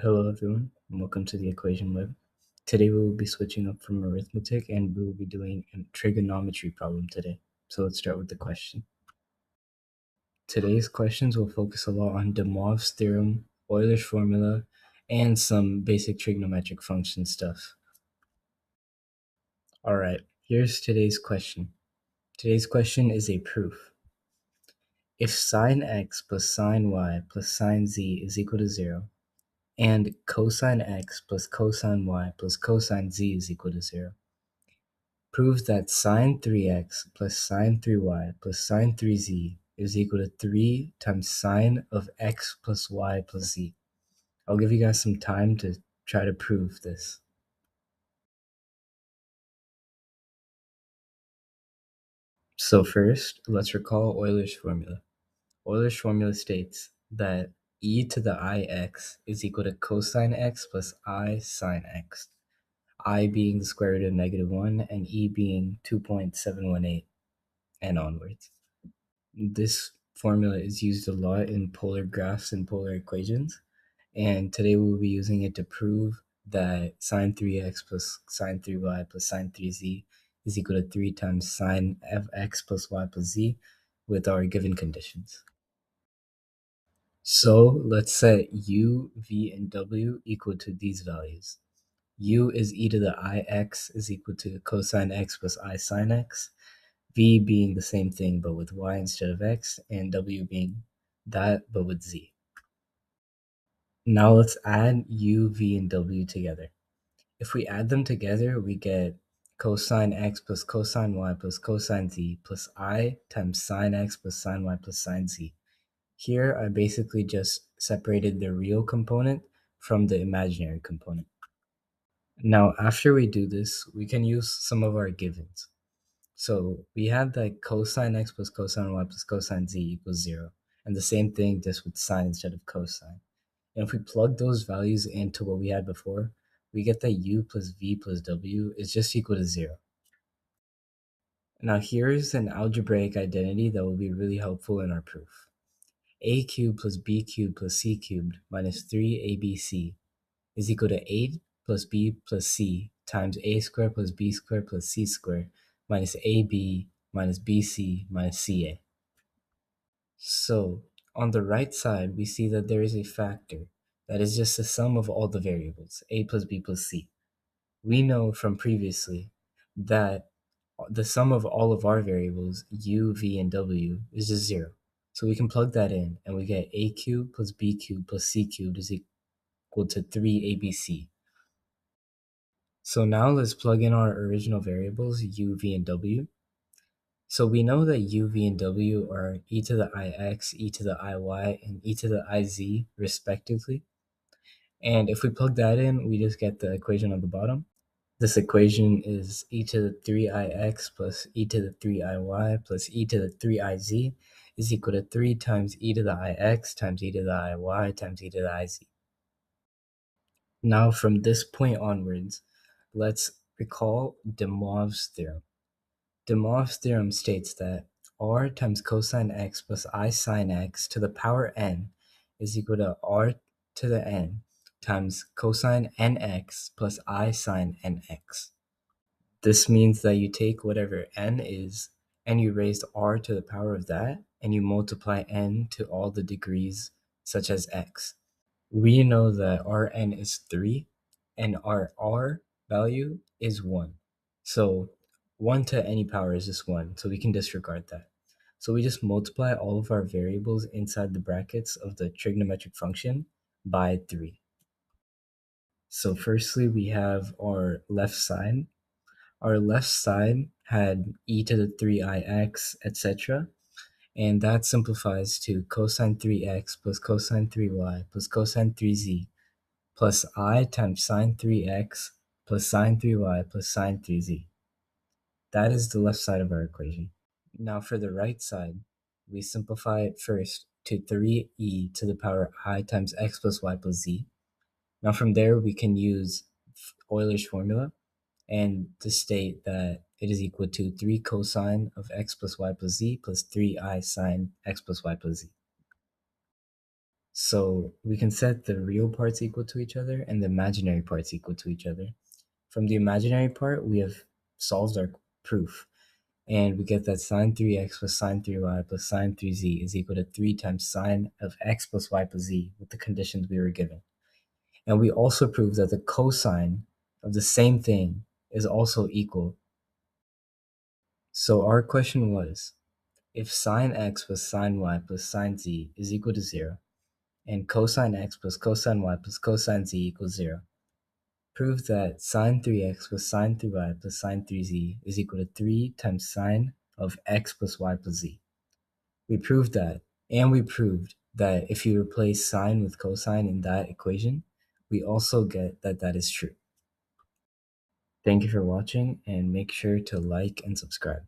Hello everyone, and welcome to the Equation Web. Today we will be switching up from arithmetic and we will be doing a trigonometry problem today. So let's start with the question. Today's questions will focus a lot on DeMoivre's theorem, Euler's formula, and some basic trigonometric function stuff. Alright, here's today's question. Today's question is a proof. If sine x plus sine y plus sine z is equal to 0, and cosine x plus cosine y plus cosine z is equal to 0, proves that sine 3x plus sine 3y plus sine 3z is equal to 3 times sine of x plus y plus z. I'll give you guys some time to try to prove this. So first, let's recall Euler's formula. Euler's formula states that e to the ix is equal to cosine x plus I sine x, I being the square root of -1 and e being 2.718 and onwards. This formula is used a lot in polar graphs and polar equations, and today we'll be using it to prove that sine 3x plus sine 3y plus sine 3z is equal to 3 times sine of x plus y plus z with our given conditions. So let's set u, v, and w equal to these values. U is e to the ix is equal to cosine x plus I sine x, v being the same thing but with y instead of x, and w being that but with z. Now let's add u, v, and w together. If we add them together, we get cosine x plus cosine y plus cosine z plus I times sine x plus sine y plus sine z. Here, I basically just separated the real component from the imaginary component. Now, after we do this, we can use some of our givens. So we had that cosine x plus cosine y plus cosine z equals 0. And the same thing just with sine instead of cosine. And if we plug those values into what we had before, we get that u plus v plus w is just equal to 0. Now here's an algebraic identity that will be really helpful in our proof. A cubed plus b cubed plus c cubed minus 3abc is equal to 8 plus b plus c times a squared plus b squared plus c squared minus ab minus bc minus ca. So on the right side, we see that there is a factor that is just the sum of all the variables, a plus b plus c. We know from previously that the sum of all of our variables, u, v, and w, is just 0. So we can plug that in, and we get a cubed plus b cubed plus c cubed is equal to 3abc. So now let's plug in our original variables, u, v, and w. So we know that u, v, and w are e to the ix, e to the iy, and e to the iz, respectively. And if we plug that in, we just get the equation on the bottom. This equation is e to the 3ix plus e to the 3iy plus e to the 3iz is equal to 3 times e to the ix times e to the iy times e to the iz. Now from this point onwards, let's recall DeMoivre's theorem. DeMoivre's theorem states that r times cosine x plus I sine x to the power n is equal to r to the n times cosine nx plus I sine nx. This means that you take whatever n is and you raise r to the power of that and you multiply n to all the degrees such as x. We know that Rn is 3 and our R value is 1. So 1 to any power is just 1, so we can disregard that. So we just multiply all of our variables inside the brackets of the trigonometric function by 3. So firstly, we have our left side. Our left side had e to the 3ix, etc. And that simplifies to cosine 3x plus cosine 3y plus cosine 3z plus I times sine 3x plus sine 3y plus sine 3z. That is the left side of our equation. Now for the right side, we simplify it first to 3e to the power I times x plus y plus z. Now from there, we can use Euler's formula and to state that it is equal to 3 cosine of x plus y plus z plus 3i sine x plus y plus z. So we can set the real parts equal to each other and the imaginary parts equal to each other. From the imaginary part, we have solved our proof. And we get that sine 3x plus sine 3y plus sine 3z is equal to 3 times sine of x plus y plus z with the conditions we were given. And we also proved that the cosine of the same thing is also equal. So our question was, if sine x plus sine y plus sine z is equal to 0, and cosine x plus cosine y plus cosine z equals 0, prove that sine 3x plus sine 3y plus sine 3z is equal to 3 times sine of x plus y plus z. We proved that, and we proved that if you replace sine with cosine in that equation, we also get that that is true. Thank you for watching, and make sure to like and subscribe.